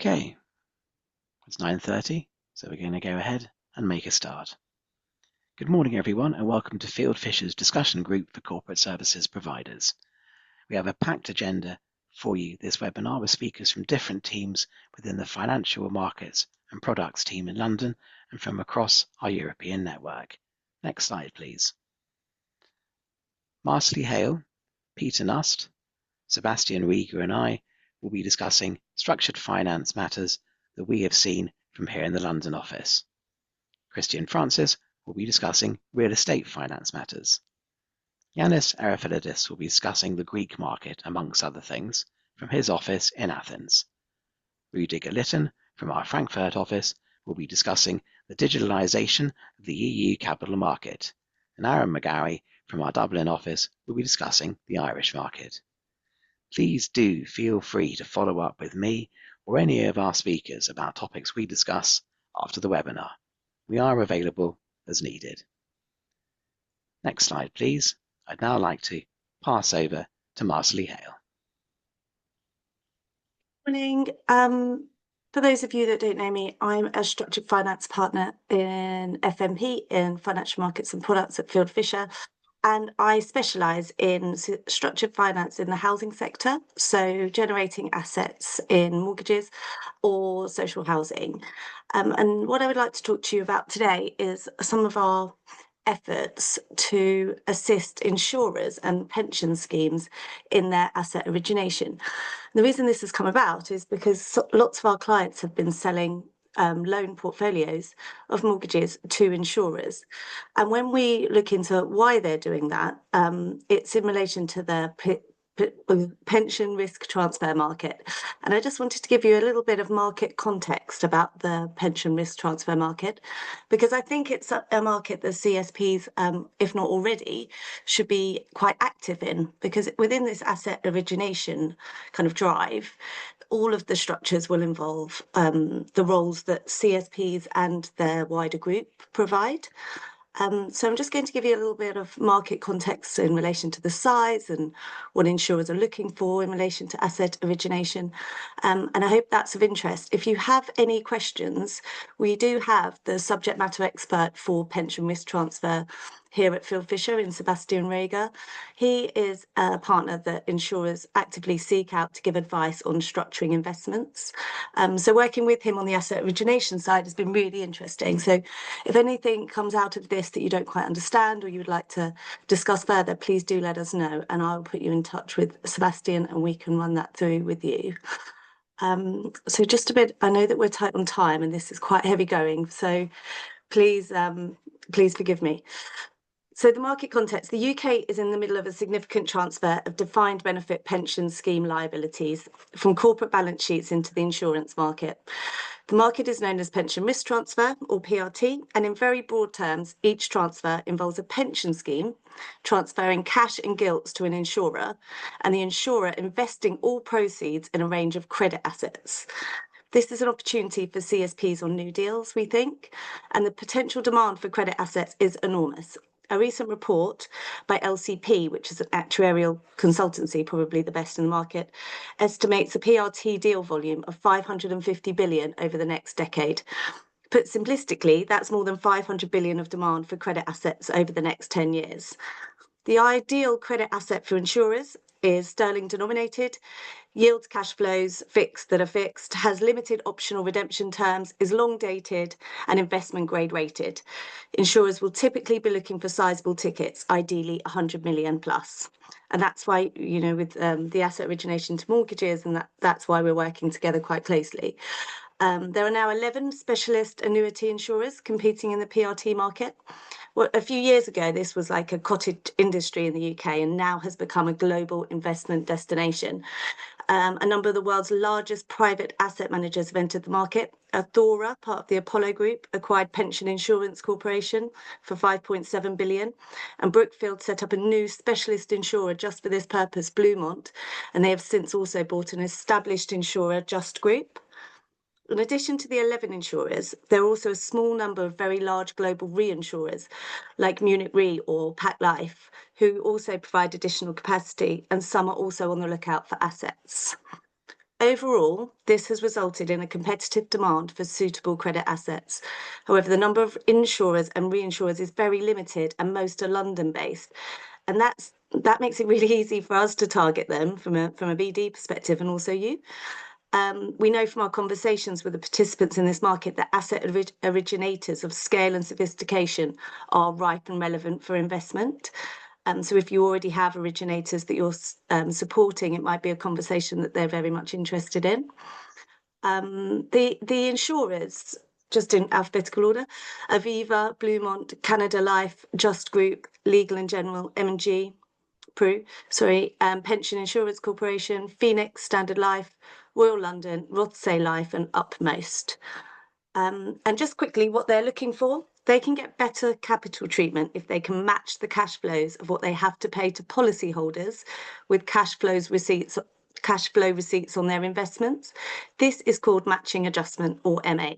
Okay, it's 9:30, so we're going to go ahead and make a start. Good morning, everyone, and welcome to Fieldfisher's discussion group for corporate services providers. We have a packed agenda for you this webinar with speakers from different teams within the financial markets and products team in London and from across our European network. Next slide, please. Marsley Hale, Peter Nust, Sebastian Rieger and I will be discussing structured finance matters that we have seen from here in the London office. Christian Francis will be discussing real estate finance matters. Yanis Arifilidis will be discussing the Greek market, amongst other things, from his office in Athens. Rudiger Lytton from our Frankfurt office will be discussing the digitalisation of the EU capital market, and Aaron McGarry from our Dublin office will be discussing the Irish market. Please do feel free to follow up with me or any of our speakers about topics we discuss after the webinar. We are available as needed. Next slide, please. I'd now like to pass over to Marsley Hale. Morning. For those of you that don't know me, I'm a structured finance partner in FMP, in financial markets and products at Fieldfisher, and I specialise in structured finance in the housing sector, so generating assets in mortgages or social housing. And what I would like to talk to you about today is some of our efforts to assist insurers and pension schemes in their asset origination. The reason this has come about is because lots of our clients have been selling loan portfolios of mortgages to insurers. And when we look into why they're doing that, it's in relation to the pension risk transfer market. And I just wanted to give you a little bit of market context about the pension risk transfer market, because I think it's a market that CSPs, if not already, should be quite active in, because within this asset origination kind of drive, all of the structures will involve the roles that CSPs and their wider group provide. So I'm just going to give you a little bit of market context in relation to the size and what insurers are looking for in relation to asset origination. And I hope that's of interest. If you have any questions, we do have the subject matter expert for pension risk transfer here at Fieldfisher in Sebastian Rieger. He is a partner that insurers actively seek out to give advice on structuring investments. So working with him on the asset origination side has been really interesting. So if anything comes out of this that you don't quite understand or you would like to discuss further, please do let us know and I'll put you in touch with Sebastian and we can run that through with you. So just a bit, I know that we're tight on time and this is quite heavy going, so please forgive me. So the market context, the UK is in the middle of a significant transfer of defined benefit pension scheme liabilities from corporate balance sheets into the insurance market. The market is known as pension risk transfer, or PRT, and in very broad terms, each transfer involves a pension scheme transferring cash and gilts to an insurer, and the insurer investing all proceeds in a range of credit assets. This is an opportunity for CSPs on new deals, we think, and the potential demand for credit assets is enormous. A recent report by LCP, which is an actuarial consultancy, probably the best in the market, estimates a PRT deal volume of 550 billion over the next decade. Put simplistically, that's more than 500 billion of demand for credit assets over the next 10 years. The ideal credit asset for insurers is sterling denominated, yields cash flows that are fixed, has limited optional redemption terms, is long dated and investment grade rated. Insurers will typically be looking for sizable tickets, ideally 100 million plus. And that's why, you know, with the asset origination to mortgages, and that's why we're working together quite closely. There are now 11 specialist annuity insurers competing in the PRT market. Well, a few years ago, this was like a cottage industry in the UK and now has become a global investment destination. A number of the world's largest private asset managers have entered the market. Athora, part of the Apollo Group, acquired Pension Insurance Corporation for 5.7 billion. And Brookfield set up a new specialist insurer just for this purpose, Bluemont. And they have since also bought an established insurer, Just Group. In addition to the 11 insurers, there are also a small number of very large global reinsurers like Munich Re or Pac Life, who also provide additional capacity, and some are also on the lookout for assets. Overall, this has resulted in a competitive demand for suitable credit assets. However, the number of insurers and reinsurers is very limited, and most are London-based. And that makes it really easy for us to target them from a BD perspective, and also you. We know from our conversations with the participants in this market that asset originators of scale and sophistication are ripe and relevant for investment. So if you already have originators that you're supporting, it might be a conversation that they're very much interested in. The insurers, just in alphabetical order: Aviva, Bluemont, Canada Life, Just Group, Legal & General, M&G, Pension Insurance Corporation, Phoenix, Standard Life, Royal London, Rothesay Life, and Upmost. And just quickly, what they're looking for: they can get better capital treatment if they can match the cash flows of what they have to pay to policyholders with cash flow receipts on their investments. This is called matching adjustment, or MA.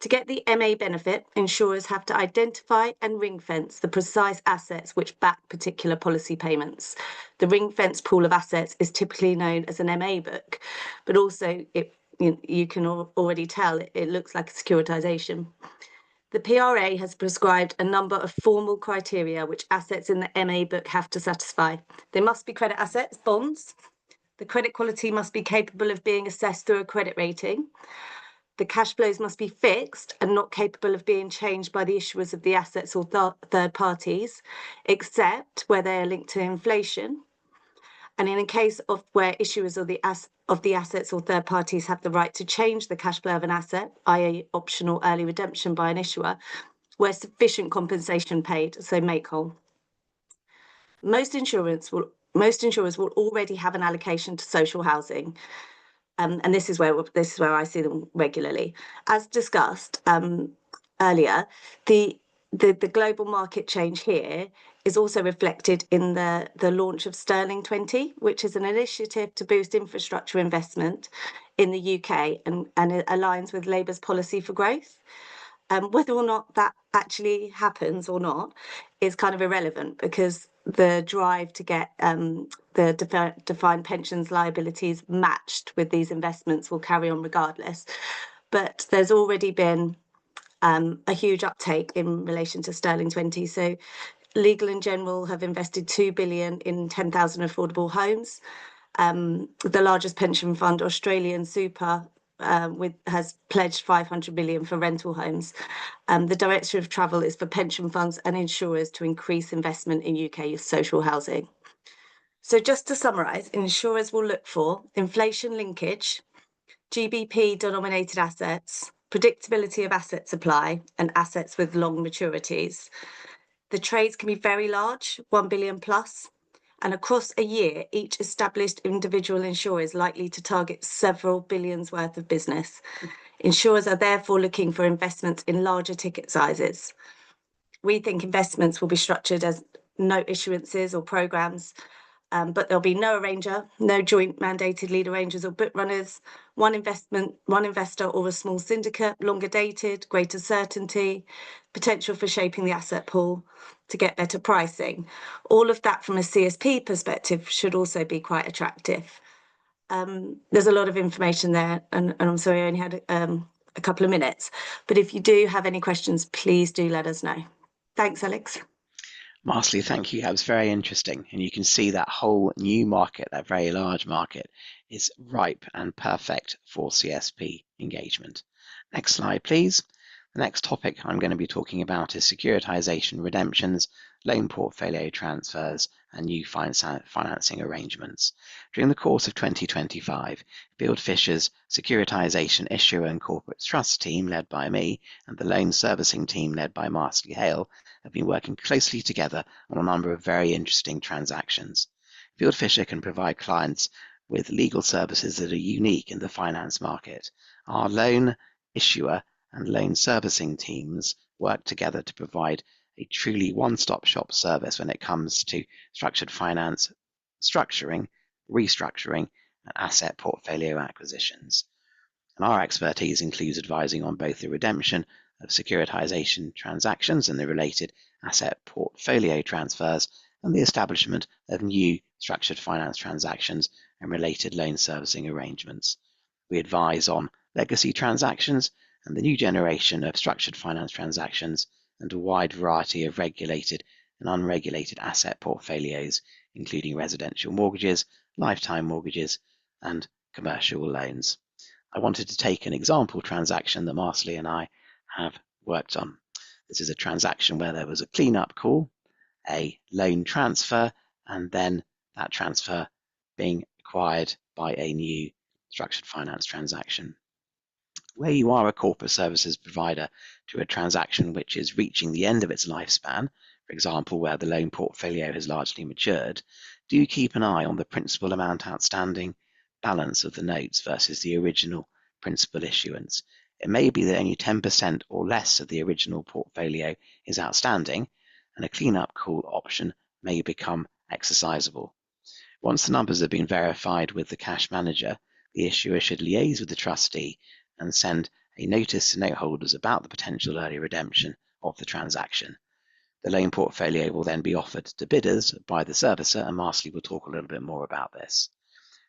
To get the MA benefit, insurers have to identify and ring-fence the precise assets which back particular policy payments. The ring-fence pool of assets is typically known as an MA book, but also you can already tell it looks like a securitization. The PRA has prescribed a number of formal criteria which assets in the MA book have to satisfy. They must be credit assets, bonds. The credit quality must be capable of being assessed through a credit rating. The cash flows must be fixed and not capable of being changed by the issuers of the assets or third parties, except where they are linked to inflation. And in a case of where issuers of the assets or third parties have the right to change the cash flow of an asset, i.e. optional early redemption by an issuer, where sufficient compensation paid, so make whole. Most insurers will already have an allocation to social housing. And this is where I see them regularly. As discussed earlier, the global market change here is also reflected in the launch of Sterling 20, which is an initiative to boost infrastructure investment in the UK, and it aligns with Labour's policy for growth. Whether or not that actually happens or not is kind of irrelevant, because the drive to get the defined pensions liabilities matched with these investments will carry on regardless. But there's already been a huge uptake in relation to Sterling 20. So Legal & General have invested 2 billion in 10,000 affordable homes. The largest pension fund, Australian Super, has pledged 500 million for rental homes. The direction of travel is for pension funds and insurers to increase investment in UK social housing. So just to summarise, insurers will look for inflation linkage, GBP denominated assets, predictability of asset supply, and assets with long maturities. The trades can be very large, 1 billion plus, and across a year, each established individual insurer is likely to target several billions worth of business. Insurers are therefore looking for investments in larger ticket sizes. We think investments will be structured as note issuances or programs, but there'll be no arranger, no joint mandated lead arrangers or book runners, one investor or a small syndicate, longer dated, greater certainty, potential for shaping the asset pool to get better pricing. All of that from a CSP perspective should also be quite attractive. There's a lot of information there, and I'm sorry I only had a couple of minutes, but if you do have any questions, please do let us know. Thanks, Alex. Marcely, thank you. That was very interesting. And you can see that whole new market, that very large market, is ripe and perfect for CSP engagement. Next slide, please. The next topic I'm going to be talking about is securitization redemptions, loan portfolio transfers, and new financing arrangements. During the course of 2025, Field Fisher's securitization issuer and corporate trust team, led by me, and the loan servicing team, led by Marcely Hale, have been working closely together on a number of very interesting transactions. Field Fisher can provide clients with legal services that are unique in the finance market. Our loan issuer and loan servicing teams work together to provide a truly one-stop shop service when it comes to structured finance, structuring, restructuring, and asset portfolio acquisitions. And our expertise includes advising on both the redemption of securitization transactions and the related asset portfolio transfers, and the establishment of new structured finance transactions and related loan servicing arrangements. We advise on legacy transactions and the new generation of structured finance transactions and a wide variety of regulated and unregulated asset portfolios, including residential mortgages, lifetime mortgages, and commercial loans. I wanted to take an example transaction that Marsley and I have worked on. This is a transaction where there was a clean-up call, a loan transfer, and then that transfer being acquired by a new structured finance transaction. Where you are a corporate services provider to a transaction which is reaching the end of its lifespan, for example, where the loan portfolio has largely matured, do keep an eye on the principal amount outstanding balance of the notes versus the original principal issuance. It may be that only 10% or less of the original portfolio is outstanding, and a clean-up call option may become exercisable. Once the numbers have been verified with the cash manager, the issuer should liaise with the trustee and send a notice to note holders about the potential early redemption of the transaction. The loan portfolio will then be offered to bidders by the servicer, and Marsley will talk a little bit more about this.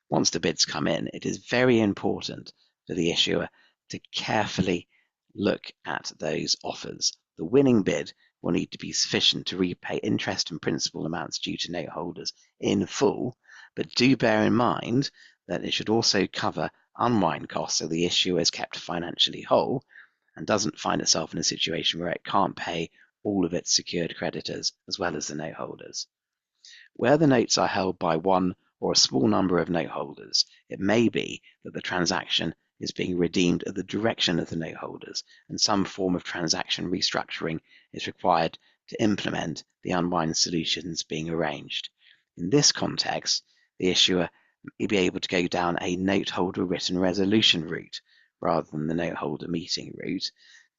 Once the bids come in, it is very important for the issuer to carefully look at those offers. The winning bid will need to be sufficient to repay interest and principal amounts due to note holders in full, but do bear in mind that it should also cover unwind costs so the issuer is kept financially whole and doesn't find itself in a situation where it can't pay all of its secured creditors as well as the note holders. Where the notes are held by one or a small number of note holders, it may be that the transaction is being redeemed at the direction of the note holders, and some form of transaction restructuring is required to implement the unwind solutions being arranged. In this context, the issuer may be able to go down a note holder written resolution route rather than the note holder meeting route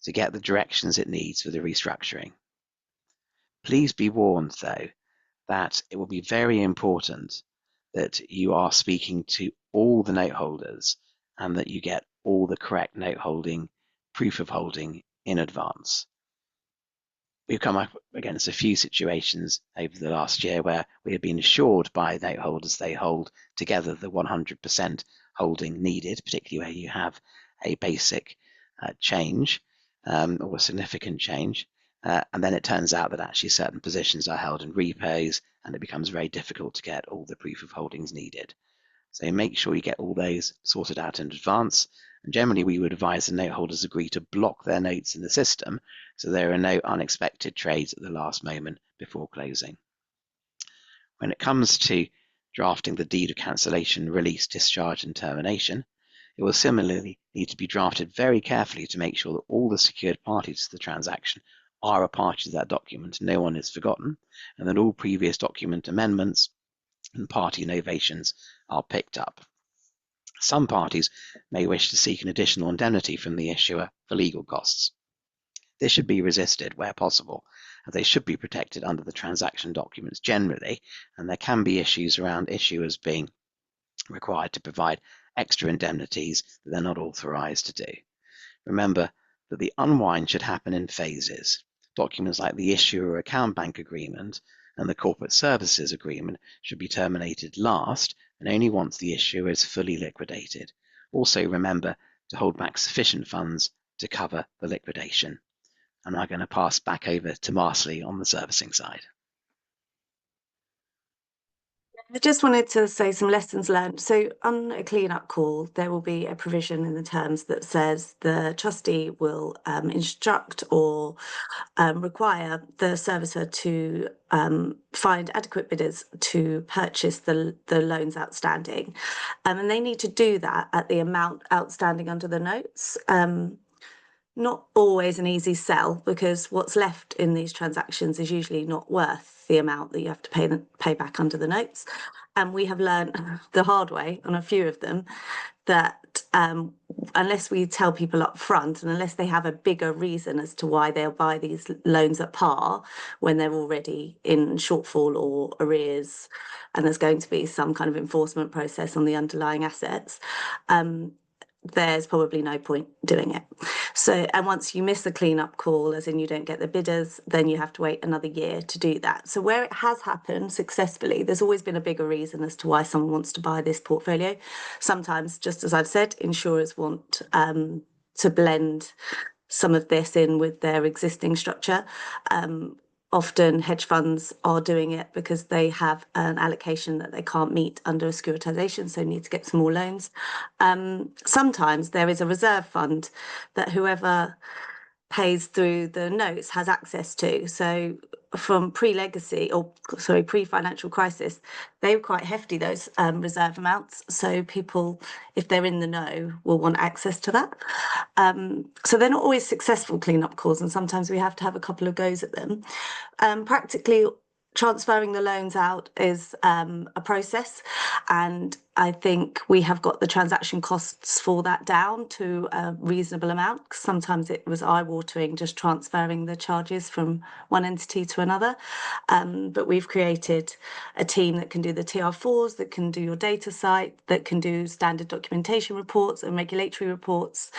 to get the directions it needs for the restructuring. Please be warned, though, that it will be very important that you are speaking to all the note holders and that you get all the correct note holding, proof of holding in advance. We've come up against a few situations over the last year where we have been assured by note holders they hold together the 100% holding needed, particularly where you have a basic change or a significant change. And then it turns out that actually certain positions are held in repos, and it becomes very difficult to get all the proof of holdings needed. So make sure you get all those sorted out in advance. And generally, we would advise the note holders agree to block their notes in the system so there are no unexpected trades at the last moment before closing. When it comes to drafting the deed of cancellation, release, discharge, and termination, it will similarly need to be drafted very carefully to make sure that all the secured parties to the transaction are a party to that document, no one is forgotten, and that all previous document amendments and party novations are picked up. Some parties may wish to seek an additional indemnity from the issuer for legal costs. This should be resisted where possible, as they should be protected under the transaction documents generally, and there can be issues around issuers being required to provide extra indemnities that they're not authorized to do. Remember that the unwind should happen in phases. Documents like the issuer account bank agreement and the corporate services agreement should be terminated last and only once the issuer is fully liquidated. Also remember to hold back sufficient funds to cover the liquidation. I'm now going to pass back over to Marsley on the servicing side. I just wanted to say some lessons learned. So on a clean-up call, there will be a provision in the terms that says the trustee will instruct or require the servicer to find adequate bidders to purchase the loans outstanding. And they need to do that at the amount outstanding under the notes. Not always an easy sell, because what's left in these transactions is usually not worth the amount that you have to pay back under the notes. And we have learned the hard way on a few of them that unless we tell people up front and unless they have a bigger reason as to why they'll buy these loans at par when they're already in shortfall or arrears, and there's going to be some kind of enforcement process on the underlying assets, there's probably no point doing it. So, and once you miss the cleanup call, as in you don't get the bidders, then you have to wait another year to do that. So where it has happened successfully, there's always been a bigger reason as to why someone wants to buy this portfolio. Sometimes, just as I've said, insurers want to blend some of this in with their existing structure. Often hedge funds are doing it because they have an allocation that they can't meet under a securitization, so need to get some more loans. Sometimes there is a reserve fund that whoever pays through the notes has access to. So from pre-financial crisis, they were quite hefty, those reserve amounts. So people, if they're in the know, will want access to that. So they're not always successful cleanup calls, and sometimes we have to have a couple of goes at them. Practically transferring the loans out is a process, and I think we have got the transaction costs for that down to a reasonable amount. Sometimes it was eye-watering just transferring the charges from one entity to another, but we've created a team that can do the TR4s, that can do your data site, that can do standard documentation reports and regulatory reports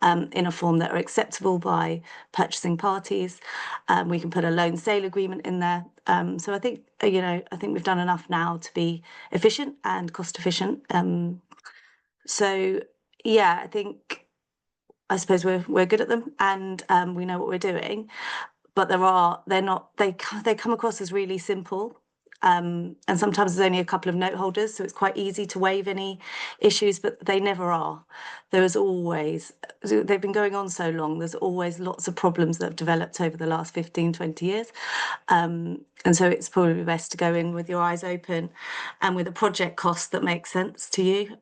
in a form that are acceptable by purchasing parties. We can put a loan sale agreement in there. So I think we've done enough now to be efficient and cost efficient. So yeah, I suppose we're good at them, and we know what we're doing. But they come across as really simple. And sometimes there's only a couple of note holders, so it's quite easy to waive any issues, but they never are. They've been going on so long, there's always lots of problems that have developed over the last 15, 20 years. And so it's probably best to go in with your eyes open and with a project cost that makes sense to you,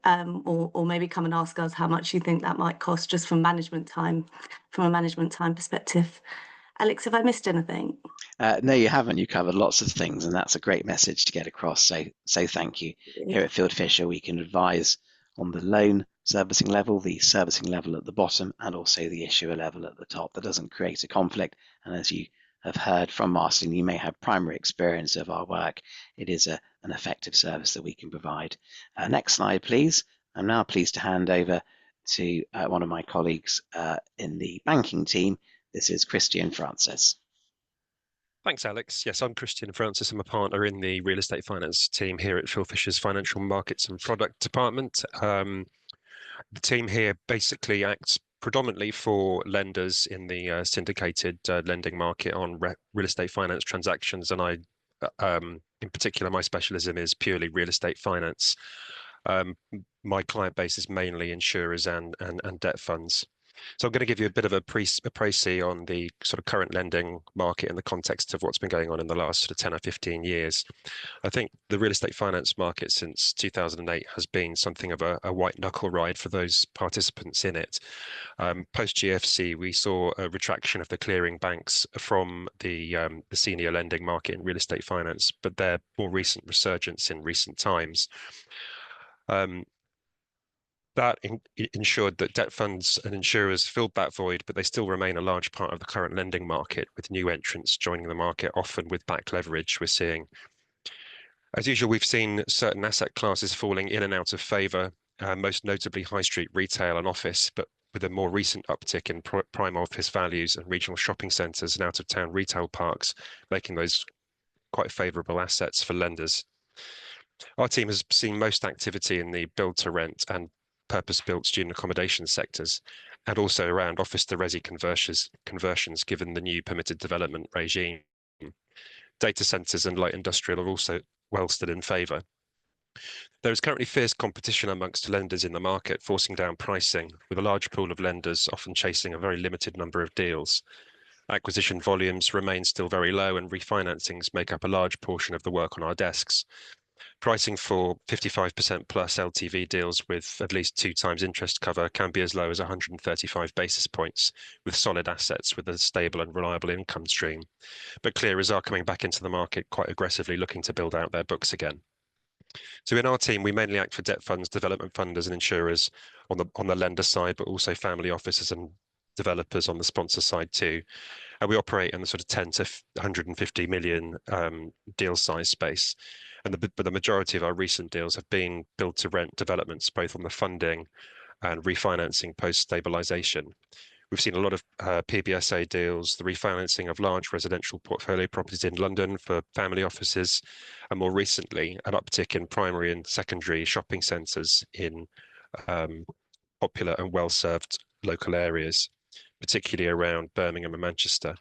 or maybe come and ask us how much you think that might cost just from a management time perspective. Alex, have I missed anything? No, you haven't. You covered lots of things, and that's a great message to get across. So thank you. Here at Field Fisher, we can advise on the loan servicing level, the servicing level at the bottom, and also the issuer level at the top. That doesn't create a conflict. And as you have heard from Martin, you may have primary experience of our work. It is an effective service that we can provide. Next slide, please. I'm now pleased to hand over to one of my colleagues in the banking team. This is Christian Francis. Thanks, Alex. Yes, I'm Christian Francis. I'm a partner in the real estate finance team here at Phil Fisher's Financial Markets and Product Department. The team here basically acts predominantly for lenders in the syndicated lending market on real estate finance transactions. And in particular, my specialism is purely real estate finance. My client base is mainly insurers and debt funds. So I'm going to give you a bit of a précis on the sort of current lending market in the context of what's been going on in the last sort of 10 or 15 years. I think the real estate finance market since 2008 has been something of a white knuckle ride for those participants in it. Post GFC, we saw a retraction of the clearing banks from the senior lending market in real estate finance, but their more recent resurgence in recent times. That ensured that debt funds and insurers filled that void, but they still remain a large part of the current lending market, with new entrants joining the market, often with back leverage we're seeing. As usual, we've seen certain asset classes falling in and out of favour, most notably high street retail and office, but with a more recent uptick in prime office values and regional shopping centres and out-of-town retail parks, making those quite favourable assets for lenders. Our team has seen most activity in the build-to-rent and purpose-built student accommodation sectors, and also around office to resi conversions given the new permitted development regime. Data centres and light industrial are also well stood in favour. There is currently fierce competition amongst lenders in the market, forcing down pricing, with a large pool of lenders often chasing a very limited number of deals. Acquisition volumes remain still very low, and refinancings make up a large portion of the work on our desks. Pricing for 55% plus LTV deals with at least 2 times interest cover can be as low as 135 basis points, with solid assets with a stable and reliable income stream. But clearers are coming back into the market quite aggressively, looking to build out their books again. So in our team, we mainly act for debt funds, development funders and insurers on the lender side, but also family offices and developers on the sponsor side too. And we operate in the sort of 10 to 150 million deal size space. But the majority of our recent deals have been build-to-rent developments, both on the funding and refinancing post-stabilisation, We've seen a lot of PBSA deals, the refinancing of large residential portfolio properties in London for family offices, and more recently, an uptick in primary and secondary shopping centres in popular and well-served local areas, particularly around Birmingham and Manchester.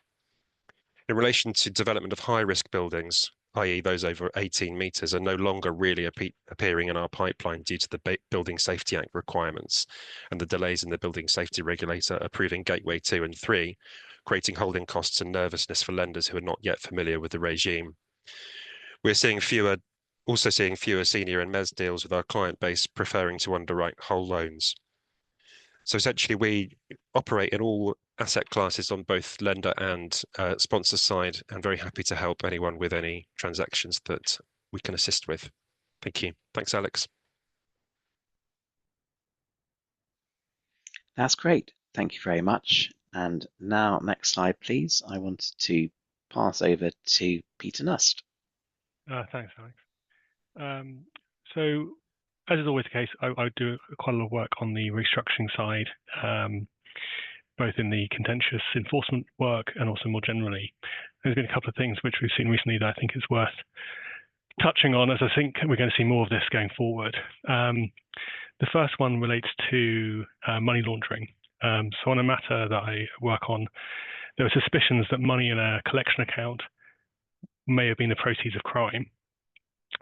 In relation to development of high-risk buildings, i.e. those over 18 metres, are no longer really appearing in our pipeline due to the Building Safety Act requirements and the delays in the Building Safety Regulator approving Gateway 2 and 3, creating holding costs and nervousness for lenders who are not yet familiar with the regime. We're also seeing fewer senior and mezz deals, with our client base preferring to underwrite whole loans. So essentially, we operate in all asset classes on both lender and sponsor side, and very happy to help anyone with any transactions that we can assist with. Thank you. Thanks, Alex. That's great. Thank you very much. And now, next slide, please. I want to pass over to Peter Nust. Thanks, Alex. So, as is always the case, I do quite a lot of work on the restructuring side, both in the contentious enforcement work and also more generally. There's been a couple of things which we've seen recently that I think is worth touching on, as I think we're going to see more of this going forward. The first one relates to money laundering. So on a matter that I work on, there were suspicions that money in a collection account may have been the proceeds of crime.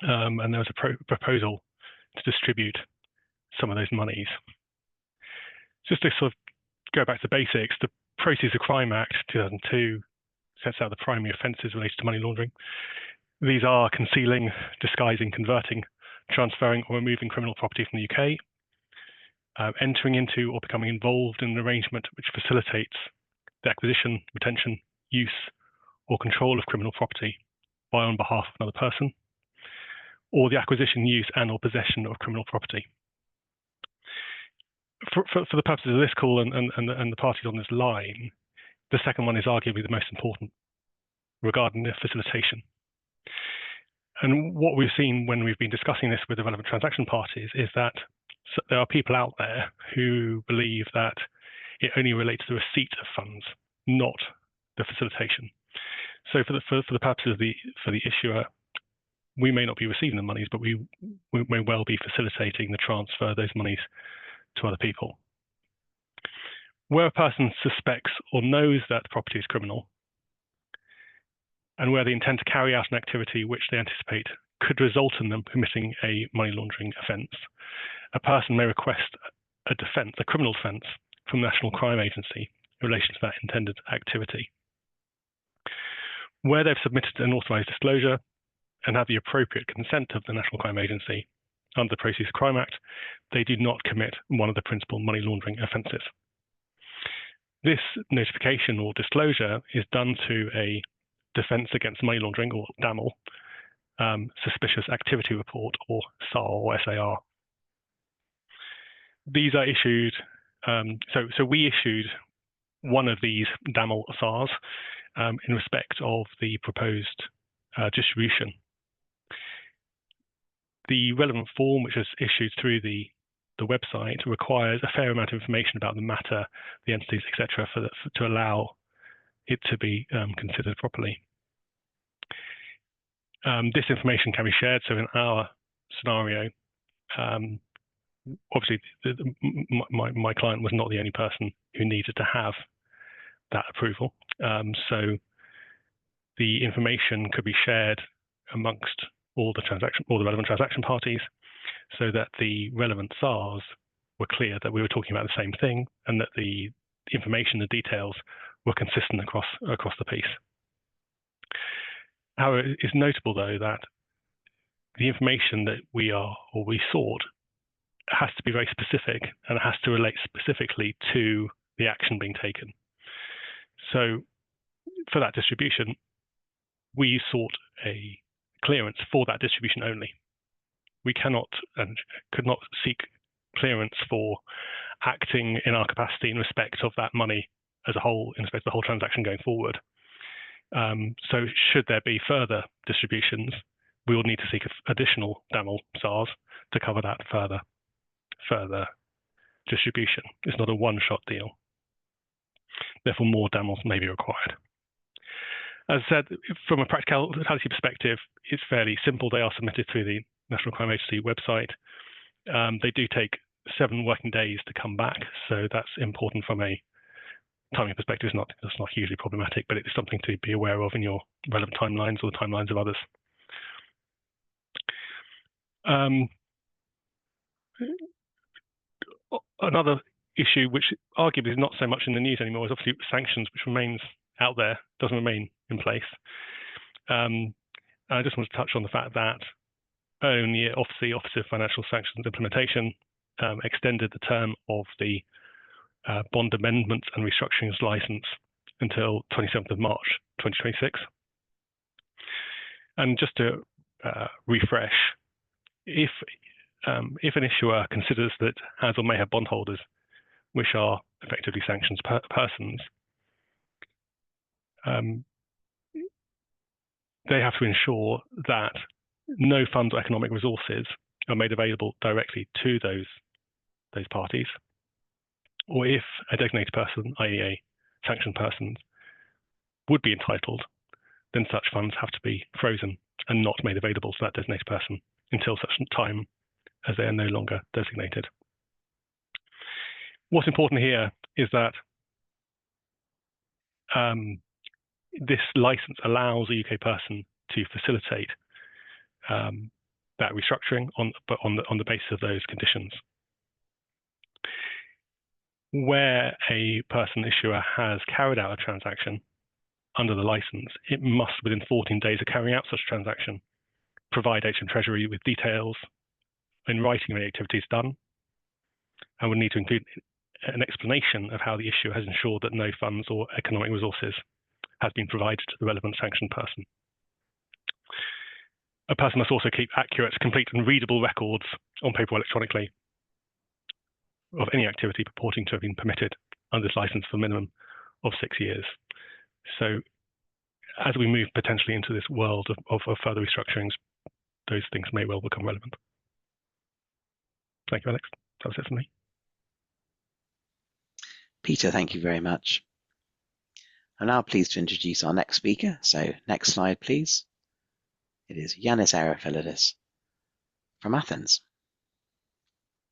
And there was a proposal to distribute some of those monies. Just to sort of go back to basics, the Proceeds of Crime Act 2002 sets out the primary offences related to money laundering. These are concealing, disguising, converting, transferring or removing criminal property from the UK, entering into or becoming involved in an arrangement which facilitates the acquisition, retention, use or control of criminal property by on behalf of another person, or the acquisition, use and or possession of criminal property. For the purposes of this call and the parties on this line, the second one is arguably the most important regarding the facilitation. And what we've seen when we've been discussing this with the relevant transaction parties is that there are people out there who believe that it only relates to the receipt of funds, not the facilitation. So for the purposes of the issuer, we may not be receiving the monies, but we may well be facilitating the transfer of those monies to other people. Where a person suspects or knows that the property is criminal, and where they intend to carry out an activity which they anticipate could result in them committing a money laundering offence, a person may request a criminal defence from the National Crime Agency in relation to that intended activity. Where they've submitted an authorised disclosure and have the appropriate consent of the National Crime Agency under the Proceeds of Crime Act, they do not commit one of the principal money laundering offences. This notification or disclosure is done to a Defence Against Money Laundering, or DAML, Suspicious Activity Report, or SAR or SAR. These are issued, so we issued one of these DAML SARs in respect of the proposed distribution. The relevant form, which is issued through the website, requires a fair amount of information about the matter, the entities, etc., to allow it to be considered properly. This information can be shared. So in our scenario, obviously my client was not the only person who needed to have that approval. So the information could be shared amongst all the relevant transaction parties, so that the relevant SARs were clear that we were talking about the same thing, and that the information, the details, were consistent across the piece. However, it's notable though that the information that we sought has to be very specific, and it has to relate specifically to the action being taken. So for that distribution, we sought a clearance for that distribution only. We cannot and could not seek clearance for acting in our capacity in respect of that money as a whole, in respect of the whole transaction going forward. So should there be further distributions, we will need to seek additional DAML SARs to cover that further distribution. It's not a one-shot deal. Therefore, more DAMLs may be required. As I said, from a practicality perspective, it's fairly simple. They are submitted through the National Crime Agency website. They do take 7 working days to come back, so that's important from a timing perspective. It's not hugely problematic, but it's something to be aware of in your relevant timelines or the timelines of others. Another issue, which arguably is not so much in the news anymore, is obviously sanctions, which remains out there, doesn't remain in place. I just want to touch on the fact that only the Office of Financial Sanctions Implementation extended the term of the bond amendment and restructurings license until 27th of March 2026. And just to refresh, if an issuer considers that has or may have bondholders which are effectively sanctioned persons, they have to ensure that no funds or economic resources are made available directly to those parties, or if a designated person, i.e. a sanctioned person, would be entitled, then such funds have to be frozen and not made available to that designated person until such time as they are no longer designated. What's important here is that this license allows a UK person to facilitate that restructuring on the basis of those conditions. Where a person issuer has carried out a transaction under the license, it must, within 14 days of carrying out such a transaction, provide HM Treasury with details in writing of the activities done, and would need to include an explanation of how the issuer has ensured that no funds or economic resources has been provided to the relevant sanctioned person. A person must also keep accurate, complete, and readable records on paper or electronically of any activity purporting to have been permitted under this license for a minimum of 6 years. So as we move potentially into this world of further restructurings, those things may well become relevant. Thank you, Alex. That was it for me. Peter, thank you very much. I'm now pleased to introduce our next speaker. So next slide, please. It is Yanis Arifilidis from Athens.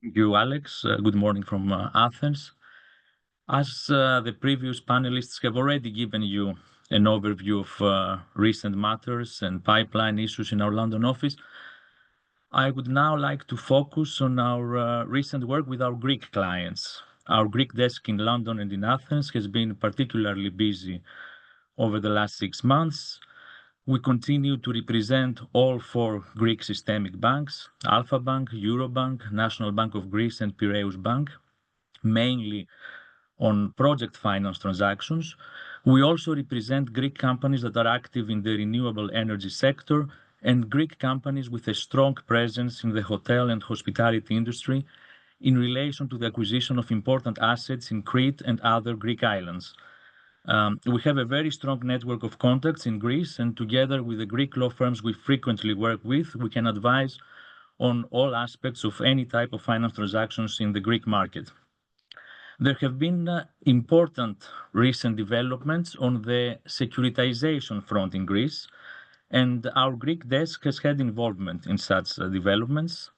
Thank you, Alex. Good morning from Athens. As the previous panelists have already given you an overview of recent matters and pipeline issues in our London office, I would now like to focus on our recent work with our Greek clients. Our Greek desk in London and in Athens has been particularly busy over the last 6 months. We continue to represent all 4 Greek systemic banks, Alpha Bank, Eurobank, National Bank of Greece, and Piraeus Bank, mainly on project finance transactions. We also represent Greek companies that are active in the renewable energy sector and Greek companies with a strong presence in the hotel and hospitality industry in relation to the acquisition of important assets in Crete and other Greek islands. We have a very strong network of contacts in Greece, and together with the Greek law firms we frequently work with, we can advise on all aspects of any type of finance transactions in the Greek market. There have been important recent developments on the securitization front in Greece, and our Greek desk has had involvement in such developments.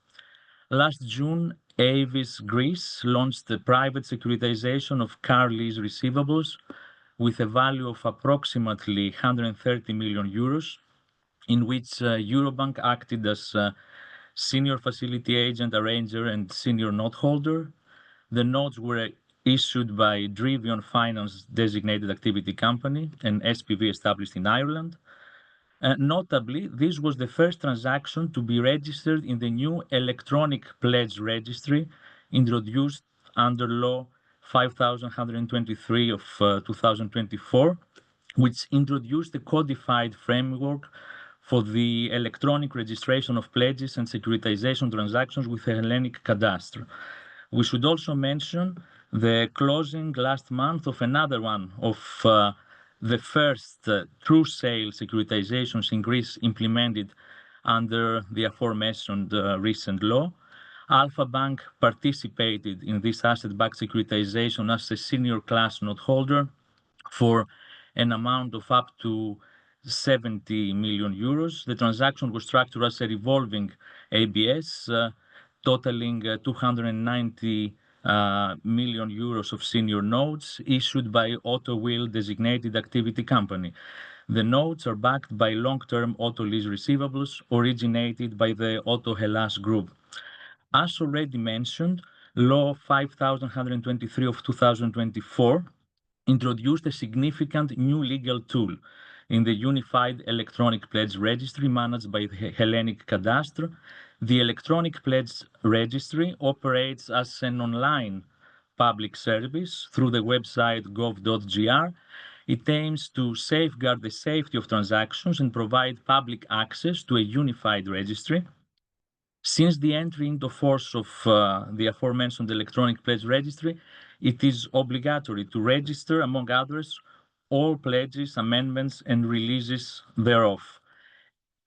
Last June, Avis Greece launched the private securitization of car lease receivables with a value of approximately 130 million euros, in which Eurobank acted as senior facility agent, arranger, and senior note holder. The notes were issued by Drivion Finance Designated Activity Company, an SPV established in Ireland. Notably, this was the first transaction to be registered in the new electronic pledge registry introduced under Law 5123 of 2024, which introduced a codified framework for the electronic registration of pledges and securitization transactions with a Hellenic cadastre. We should also mention the closing last month of another one of the first true sale securitizations in Greece implemented under the aforementioned recent law. Alpha Bank participated in this asset-backed securitization as a senior class note holder, for an amount of up to 70 million euros. The transaction was structured as a revolving ABS, totaling 290 million euros of senior notes issued by Auto Wheel Designated Activity Company. The notes are backed by long-term auto lease receivables originated by the Auto Hellas Group. As already mentioned, Law 5123 of 2024 introduced a significant new legal tool in the Unified Electronic Pledge Registry managed by the Hellenic Cadastre. The Electronic Pledge Registry operates as an online public service through the website gov.gr. It aims to safeguard the safety of transactions and provide public access to a unified registry. Since the entry into force of the aforementioned Electronic Pledge Registry, it is obligatory to register, among others, all pledges, amendments, and releases thereof.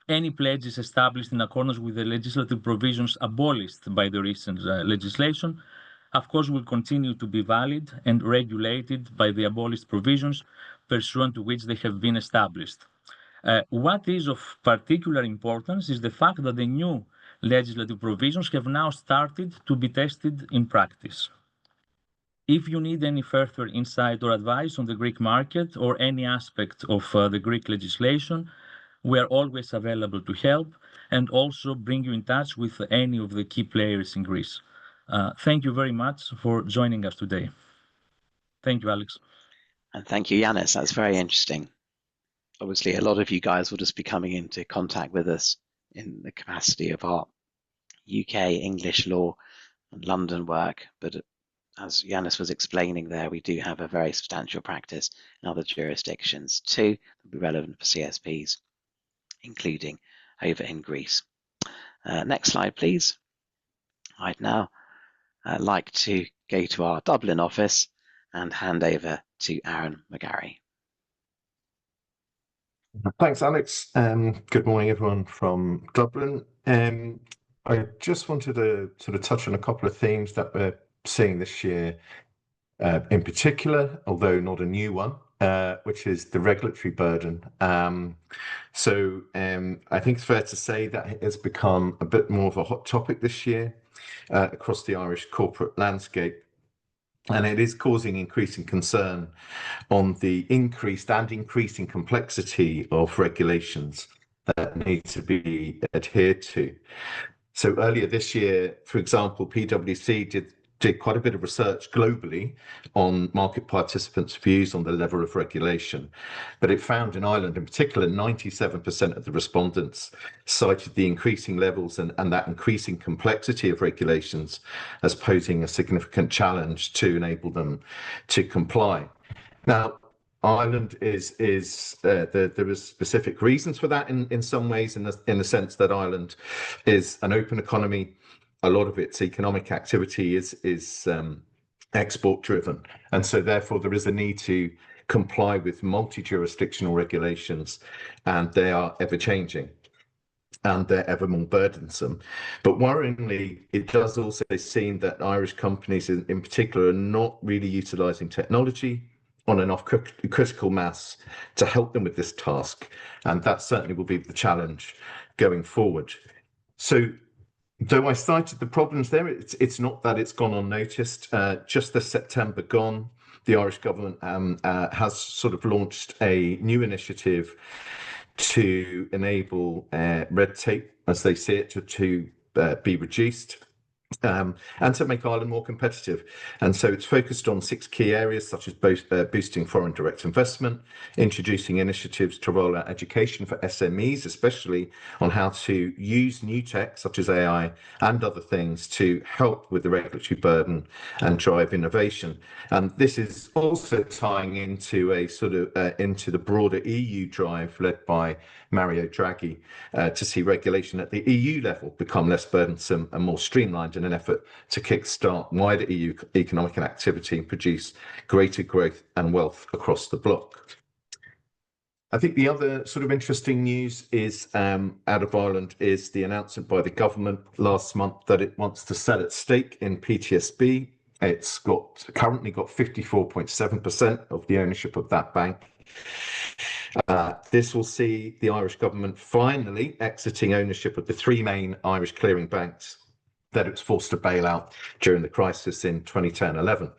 Any pledges established in accordance with the legislative provisions abolished by the recent legislation, of course, will continue to be valid and regulated by the abolished provisions pursuant to which they have been established. What is of particular importance is the fact that the new legislative provisions have now started to be tested in practice. If you need any further insight or advice on the Greek market or any aspect of the Greek legislation, we are always available to help and also bring you in touch with any of the key players in Greece. Thank you very much for joining us today. Thank you, Alex. And thank you, Yanis. That's very interesting. Obviously, a lot of you guys will just be coming into contact with us in the capacity of our UK English law and London work. But as Yanis was explaining there, we do have a very substantial practice in other jurisdictions too that will be relevant for CSPs, including over in Greece. Next slide, please. I'd now like to go to our Dublin office and hand over to Aaron McGarry. Thanks, Alex. Good morning, everyone from Dublin. I just wanted to sort of touch on a couple of themes that we're seeing this year in particular, although not a new one, which is the regulatory burden. So I think it's fair to say that it has become a bit more of a hot topic this year across the Irish corporate landscape. And it is causing increasing concern on the increasing complexity of regulations that need to be adhered to. So earlier this year, for example, PwC did quite a bit of research globally on market participants' views on the level of regulation. But it found in Ireland in particular, 97% of the respondents cited the increasing levels and that increasing complexity of regulations as posing a significant challenge to enable them to comply. Now, Ireland there is specific reasons for that in some ways, in the sense that Ireland is an open economy. A lot of its economic activity is export driven, and so therefore there is a need to comply with multi-jurisdictional regulations, and they are ever changing and they're ever more burdensome. But worryingly, it does also seem that Irish companies in particular are not really utilising technology on enough critical mass to help them with this task, and that certainly will be the challenge going forward. So though I cited the problems there, it's not that it's gone unnoticed. Just this September gone, the Irish government has sort of launched a new initiative to enable red tape, as they see it, to be reduced. And to make Ireland more competitive. And so it's focused on 6 key areas, such as boosting foreign direct investment, introducing initiatives to roll out education for SMEs, especially on how to use new tech, such as AI and other things, to help with the regulatory burden and drive innovation. And this is also tying into a sort of into the broader EU drive led by Mario Draghi to see regulation at the EU level become less burdensome and more streamlined in an effort to kickstart wider EU economic activity and produce greater growth and wealth across the bloc. I think the other sort of interesting news is out of Ireland is the announcement by the government last month that it wants to sell its stake in PTSB It's currently got 54.7% of the ownership of that bank. This will see the Irish government finally exiting ownership of the three main Irish clearing banks that it was forced to bail out during the crisis in 2010-11.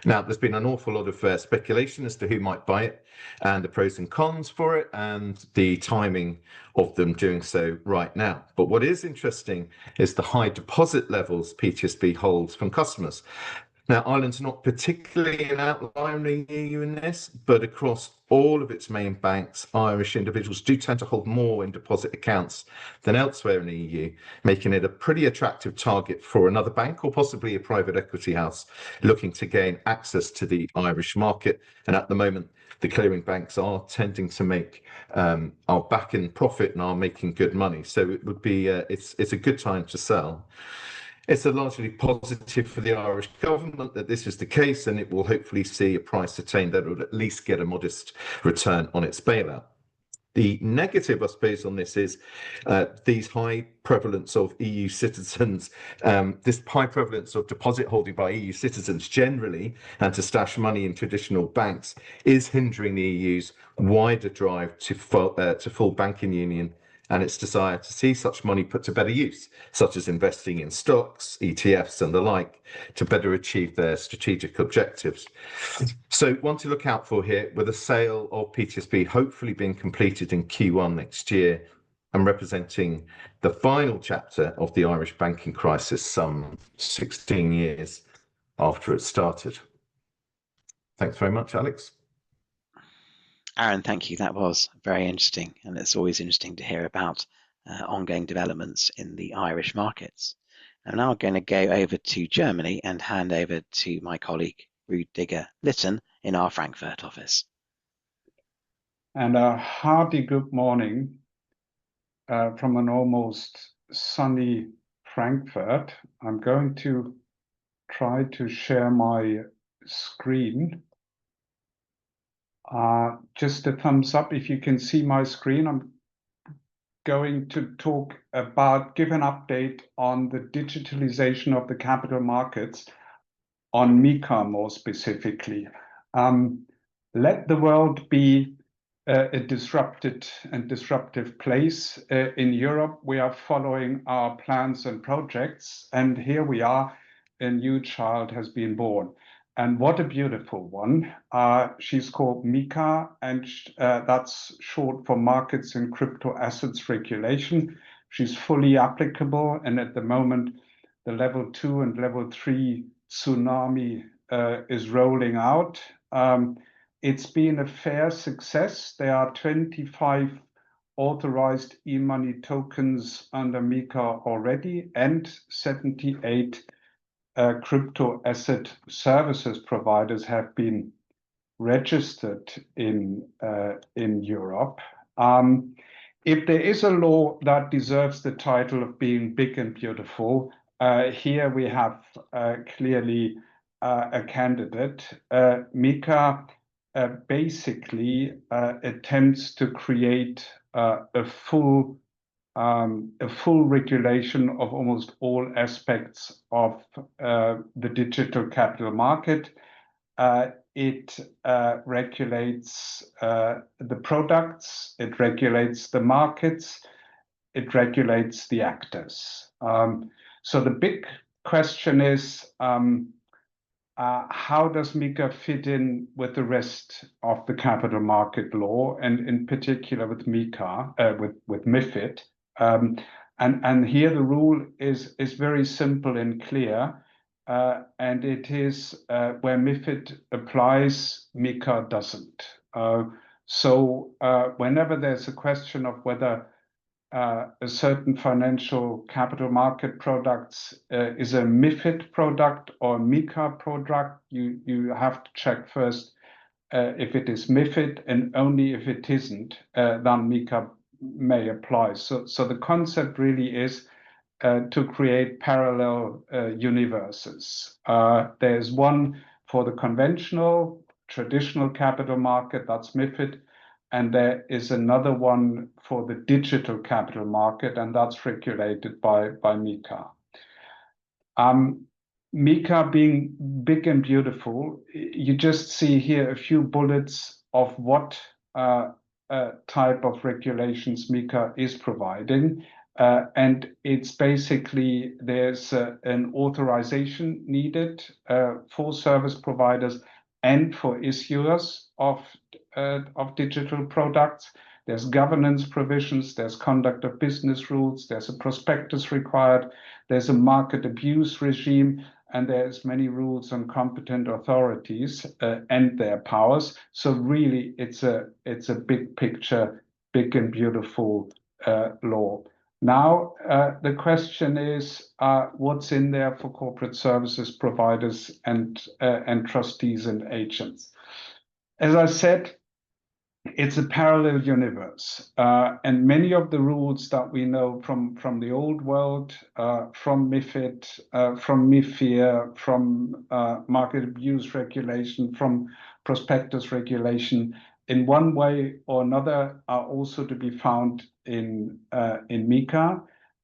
Now, there's been an awful lot of speculation as to who might buy it and the pros and cons for it and the timing of them doing so right now. But what is interesting is the high deposit levels PTSB holds from customers. Now, Ireland's not particularly an outlier in the EU in this, but across all of its main banks, Irish individuals do tend to hold more in deposit accounts than elsewhere in the EU, making it a pretty attractive target for another bank or possibly a private equity house looking to gain access to the Irish market. And at the moment, the clearing banks are tending to are back in profit and are making good money. So it would be, it's a good time to sell. It's a largely positive for the Irish government that this is the case, and it will hopefully see a price attained that will at least get a modest return on its bailout. The negative, I suppose, on this is these high prevalence of EU citizens, this high prevalence of deposit holding by EU citizens generally, and to stash money in traditional banks is hindering the EU's wider drive to full banking union and its desire to see such money put to better use, such as investing in stocks, ETFs and the like, to better achieve their strategic objectives. So one to look out for here, with a sale of PTSB hopefully being completed in Q1 next year and representing the final chapter of the Irish banking crisis some 16 years after it started. Thanks very much, Alex. Aaron, thank you. That was very interesting, and it's always interesting to hear about ongoing developments in the Irish markets. I'm now going to go over to Germany and hand over to my colleague Rudiger Litten in our Frankfurt office. And a hearty good morning from an almost sunny Frankfurt. I'm going to try to share my screen. Just a thumbs up if you can see my screen. I'm going to give an update on the digitalization of the capital markets, on MiCA more specifically. Let the world be a disruptive place. In Europe, we are following our plans and projects, and here we are, a new child has been born. And what a beautiful one. She's called MiCA, and that's short for Markets in Crypto Assets Regulation. She's fully applicable, and at the moment, the level 2 and level 3 tsunami is rolling out. It's been a fair success. There are 25 authorized e-money tokens under MiCA already, and 78 crypto asset services providers have been registered in Europe. If there is a law that deserves the title of being big and beautiful, here we have clearly a candidate. MiCA basically attempts to create a full regulation of almost all aspects of the digital capital market. It regulates the products, it regulates the markets, it regulates the actors. So the big question is, how does MiCA fit in with the rest of the capital market law, and in particular with MiCA, with MiFID? And here the rule is very simple and clear, and it is where MiFID applies, MiCA doesn't. So whenever there's a question of whether a certain financial capital market products is a MiFID product or a MiCA product, you have to check first if it is MiFID, and only if it isn't, then MiCA may apply. So the concept really is to create parallel universes. There's one for the conventional, traditional capital market, that's MiFID, and there is another one for the digital capital market, and that's regulated by MiCA. MiCA being big and beautiful, you just see here a few bullets of what type of regulations MiCA is providing. And it's basically, there's an authorization needed for service providers and for issuers of digital products. There's governance provisions, there's conduct of business rules, there's a prospectus required, there's a market abuse regime, and there's many rules on competent authorities and their powers. So really, it's a big picture, big and beautiful law. Now, the question is, what's in there for corporate services providers and trustees and agents? As I said, it's a parallel universe, and many of the rules that we know from the old world, from MiFID, from MiFIR, from market abuse regulation, from prospectus regulation, in one way or another, are also to be found in MiCA.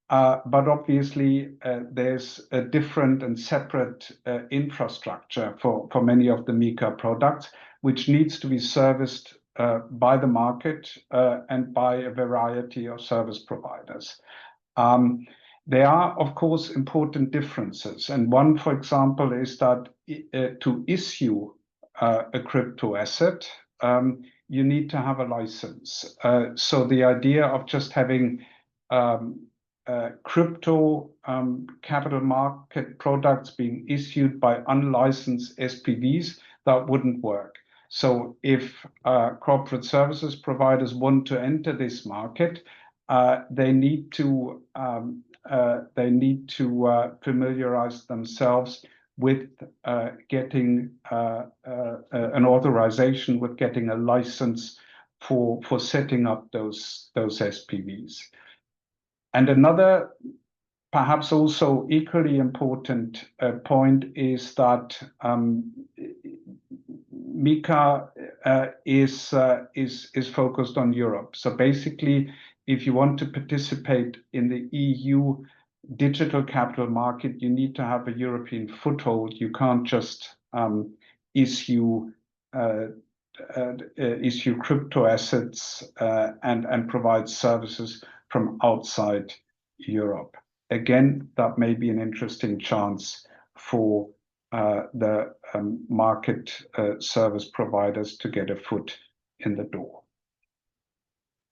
But obviously, there's a different and separate infrastructure for many of the MiCA products, which needs to be serviced by the market and by a variety of service providers. There are, of course, important differences. And one, for example, is that to issue a crypto asset, you need to have a license. So the idea of just having crypto capital market products being issued by unlicensed SPVs, that wouldn't work. So if corporate services providers want to enter this market, they need to familiarize themselves with getting an authorization, with getting a license for setting up those SPVs. And another, perhaps also equally important point is that MiCA is focused on Europe. So basically, if you want to participate in the EU digital capital market, you need to have a European foothold. You can't just issue crypto assets and provide services from outside Europe. Again, that may be an interesting chance for the market service providers to get a foot in the door.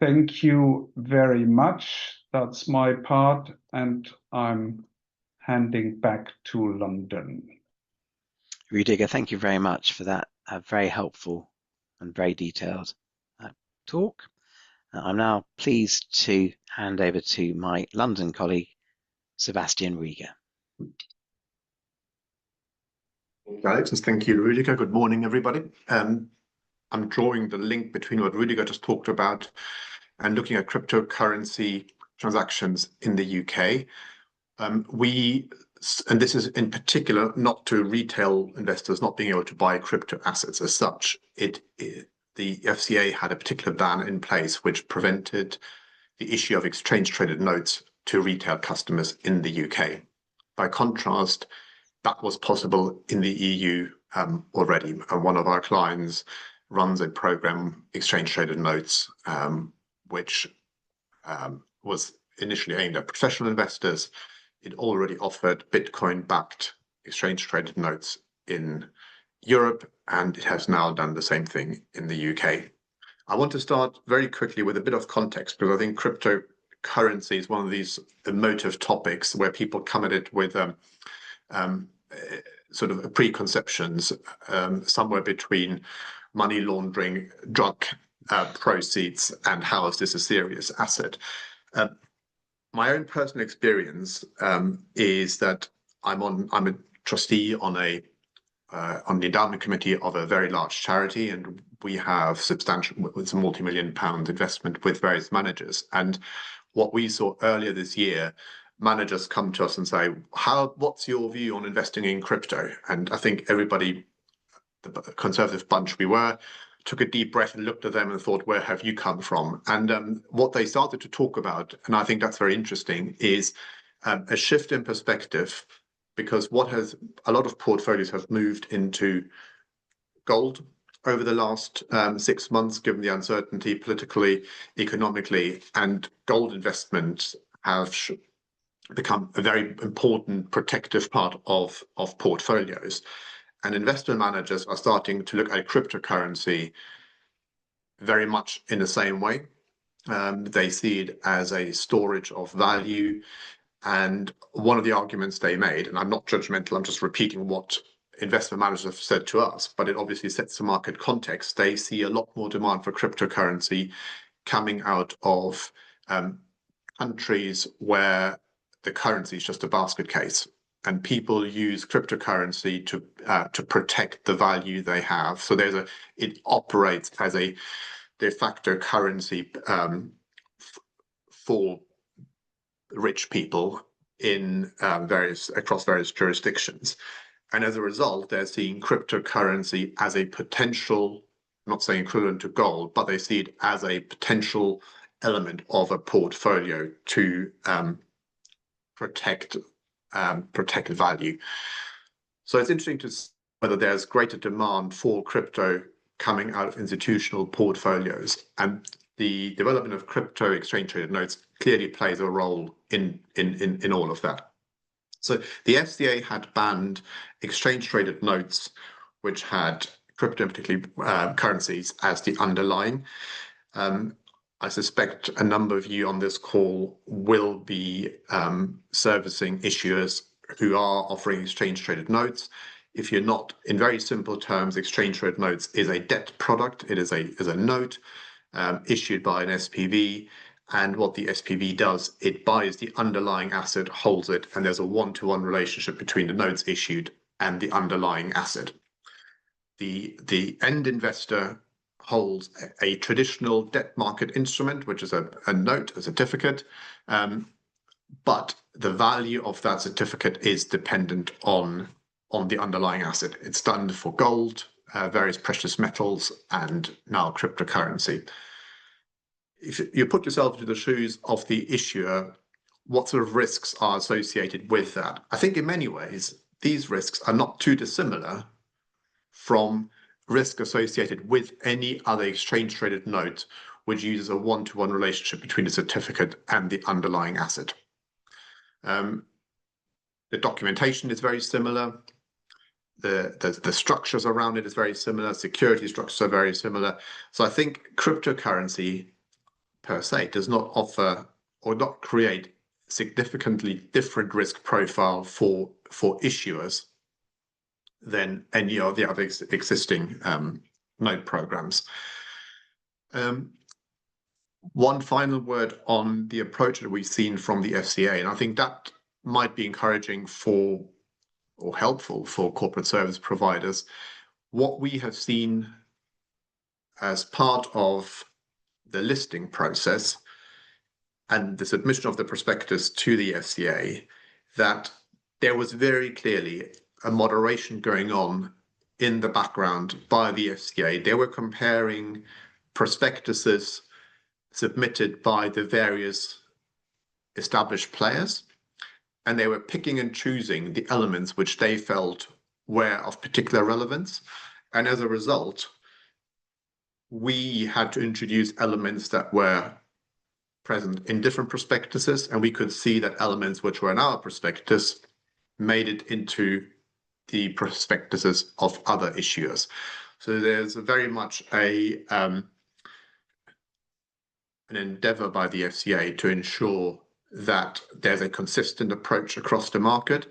Thank you very much. That's my part, and I'm handing back to London. Rüdiger, thank you very much for that very helpful and very detailed talk. I'm now pleased to hand over to my London colleague, Sebastian Rieger. Alex, and thank you, Rüdiger. Good morning, everybody. I'm drawing the link between what Rüdiger just talked about and looking at cryptocurrency transactions in the UK. And this is in particular not to retail investors not being able to buy crypto assets as such. The FCA had a particular ban in place which prevented the issue of exchange-traded notes to retail customers in the UK. By contrast, that was possible in the EU already. One of our clients runs a program, Exchange-Traded Notes, which was initially aimed at professional investors. It already offered Bitcoin-backed exchange-traded notes in Europe, and it has now done the same thing in the UK. I want to start very quickly with a bit of context, because I think cryptocurrency is one of these emotive topics where people come at it with sort of preconceptions, somewhere between money laundering, drug proceeds, and how is this a serious asset. My own personal experience is that I'm a trustee on the endowment committee of a very large charity, and we have substantial, it's a multi-million-pound investment with various managers. And what we saw earlier this year, managers come to us and say, what's your view on investing in crypto? And I think everybody, the conservative bunch we were, took a deep breath and looked at them and thought, where have you come from? And what they started to talk about, and I think that's very interesting, is a shift in perspective because a lot of portfolios have moved into gold over the last 6 months, given the uncertainty politically, economically, and gold investments have become a very important protective part of portfolios. And investment managers are starting to look at cryptocurrency very much in the same way. They see it as a storage of value. And one of the arguments they made, and I'm not judgmental, I'm just repeating what investment managers have said to us, but it obviously sets the market context. They see a lot more demand for cryptocurrency coming out of countries where the currency is just a basket case, and people use cryptocurrency to protect the value they have. So it operates as a de facto currency for rich people in across various jurisdictions. And as a result, they're seeing cryptocurrency as a potential, I'm not saying equivalent to gold, but they see it as a potential element of a portfolio to protect value. So it's interesting to see whether there's greater demand for crypto coming out of institutional portfolios, and the development of crypto exchange traded notes clearly plays a role in all of that. So the FCA had banned exchange traded notes which had crypto, particularly currencies, as the underlying. I suspect a number of you on this call will be servicing issuers who are offering exchange traded notes. If you're not, in very simple terms, exchange traded notes is a debt product. It is a note issued by an SPV. And what the SPV does, it buys the underlying asset, holds it, and there's a one-to-one relationship between the notes issued and the underlying asset. The end investor holds a traditional debt market instrument, which is a note, a certificate, but the value of that certificate is dependent on the underlying asset. It's done for gold, various precious metals, and now cryptocurrency. If you put yourself into the shoes of the issuer, what sort of risks are associated with that? I think in many ways, these risks are not too dissimilar from risk associated with any other exchange traded note, which uses a one-to-one relationship between the certificate and the underlying asset. The documentation is very similar. The structures around it is very similar. Security structures are very similar. So I think cryptocurrency per se does not offer or not create significantly different risk profile for issuers than any of the other existing note programs. One final word on the approach that we've seen from the FCA, and I think that might be encouraging or helpful for corporate service providers. What we have seen as part of the listing process and the submission of the prospectus to the FCA, that there was very clearly a moderation going on in the background by the FCA. They were comparing prospectuses submitted by the various established players, and they were picking and choosing the elements which they felt were of particular relevance. And as a result, we had to introduce elements that were present in different prospectuses, and we could see that elements which were in our prospectus made it into the prospectuses of other issuers. So there's very much an endeavor by the FCA to ensure that there's a consistent approach across the market,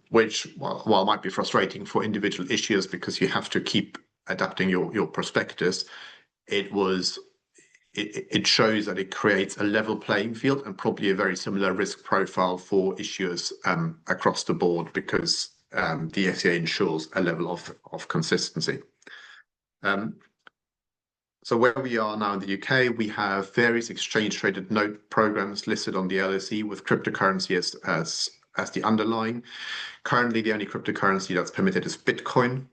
which, while might be frustrating for individual issuers because you have to keep adapting your prospectus, it shows that it creates a level playing field and probably a very similar risk profile for issuers across the board, because the FCA ensures a level of consistency. So where we are now in the UK, we have various exchange traded note programs listed on the LSE with cryptocurrency as the underlying. Currently, the only cryptocurrency that's permitted is Bitcoin.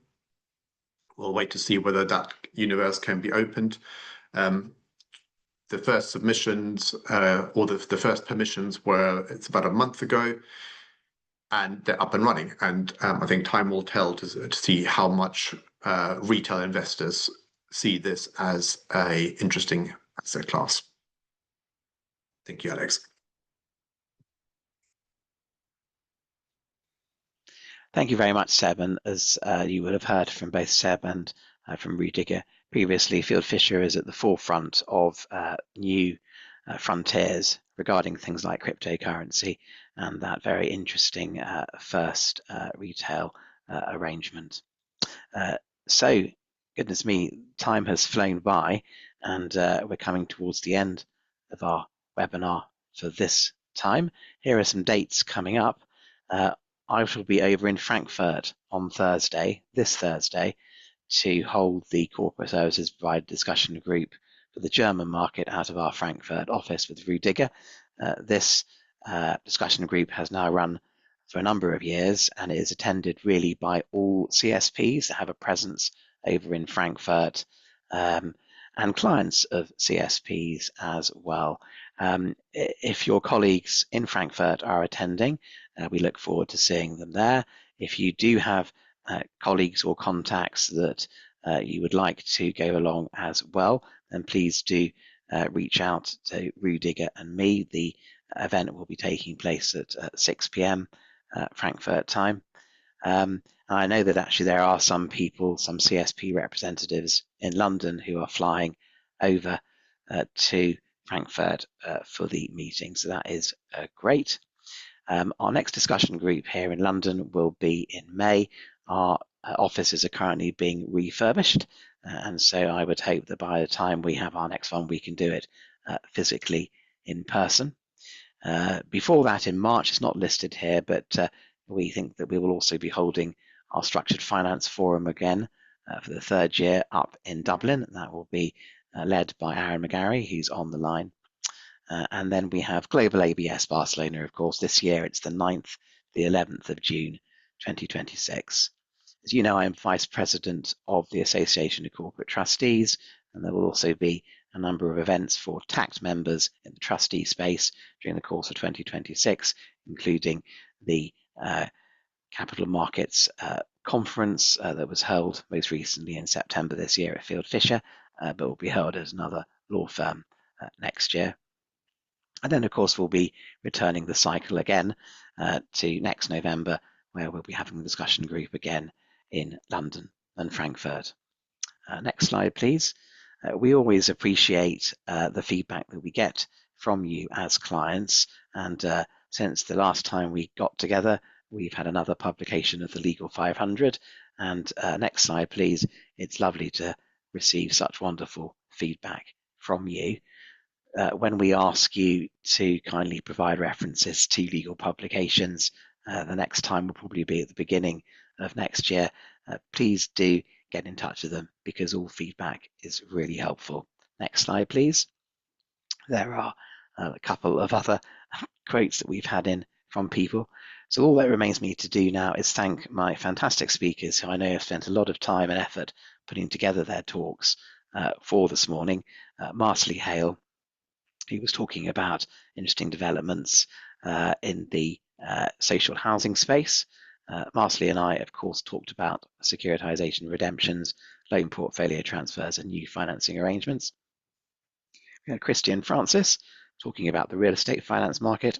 We'll wait to see whether that universe can be opened. The first submissions or the first permissions it's about a month ago. and they're up and running. And I think time will tell to see how much retail investors see this as a interesting asset class. Thank you, Alex. Thank you very much, Seb. And as you would have heard from both Seb and from Rudiger previously, Field Fisher is at the forefront of new frontiers regarding things like cryptocurrency and that very interesting first retail arrangement. So, goodness me, time has flown by, and we're coming towards the end of our webinar for this time. Here are some dates coming up. I shall be over in Frankfurt on this Thursday, to hold the Corporate Services Provider discussion group for the German market out of our Frankfurt office with Rudiger. This discussion group has now run for a number of years and is attended really by all CSPs that have a presence over in Frankfurt, and clients of CSPs as well. If your colleagues in Frankfurt are attending, we look forward to seeing them there. If you do have colleagues or contacts that you would like to go along as well, then please do reach out to Rudiger and me. The event will be taking place at 6 p.m. Frankfurt time. I know that actually there are some people, some CSP representatives in London who are flying over to Frankfurt for the meeting, so that is great. Our next discussion group here in London will be in May. Our offices are currently being refurbished, and so I would hope that by the time we have our next one, we can do it physically in person. Before that, in March, it's not listed here, but we think that we will also be holding our Structured Finance Forum again for the third year up in Dublin. That will be led by Aaron McGarry, who's on the line. And then we have Global ABS Barcelona, of course. This year it's the 9th, the 11th of June, 2026. As you know, I'm Vice President of the Association of Corporate Trustees, and there will also be a number of events for TACT members in the trustee space during the course of 2026, including the Capital Markets Conference that was held most recently in September this year at Field Fisher, but will be held at another law firm next year. And then, of course, we'll be returning the cycle again to next November, where we'll be having the discussion group again in London and Frankfurt. Next slide, please. We always appreciate the feedback that we get from you as clients. And since the last time we got together, we've had another publication of the Legal 500. And next slide, please. It's lovely to receive such wonderful feedback from you. When we ask you to kindly provide references to legal publications, the next time will probably be at the beginning of next year. Please do get in touch with them, because all feedback is really helpful. Next slide, please. There are a couple of other quotes that we've had in from people. So all that remains me to do now is thank my fantastic speakers, who I know have spent a lot of time and effort putting together their talks for this morning. Marsley Hale, he was talking about interesting developments in the social housing space. Marsley and I, of course, talked about securitization redemptions, loan portfolio transfers, and new financing arrangements. We had Christian Francis talking about the real estate finance market.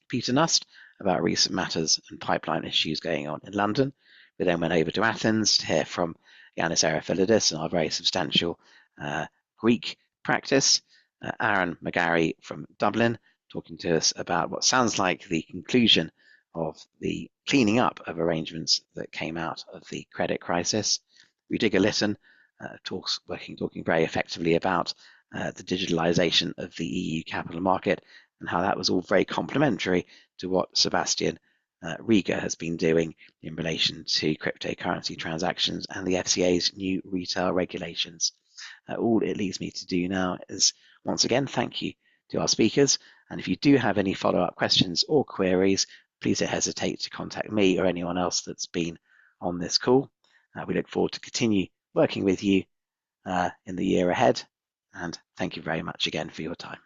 Peter Nust about recent matters and pipeline issues going on in London. We then went over to Athens to hear from Yanis Arifilidis and our very substantial Greek practice. Aaron McGarry from Dublin talking to us about what sounds like the conclusion of the cleaning up of arrangements that came out of the credit crisis. Rudiger Lytton talking very effectively about the digitalization of the EU capital market and how that was all very complementary to what Sebastian Rieger has been doing in relation to cryptocurrency transactions and the FCA's new retail regulations. All it leaves me to do now is once again thank you to our speakers, and if you do have any follow-up questions or queries, please don't hesitate to contact me or anyone else that's been on this call. We look forward to continue working with you in the year ahead, and thank you very much again for your time.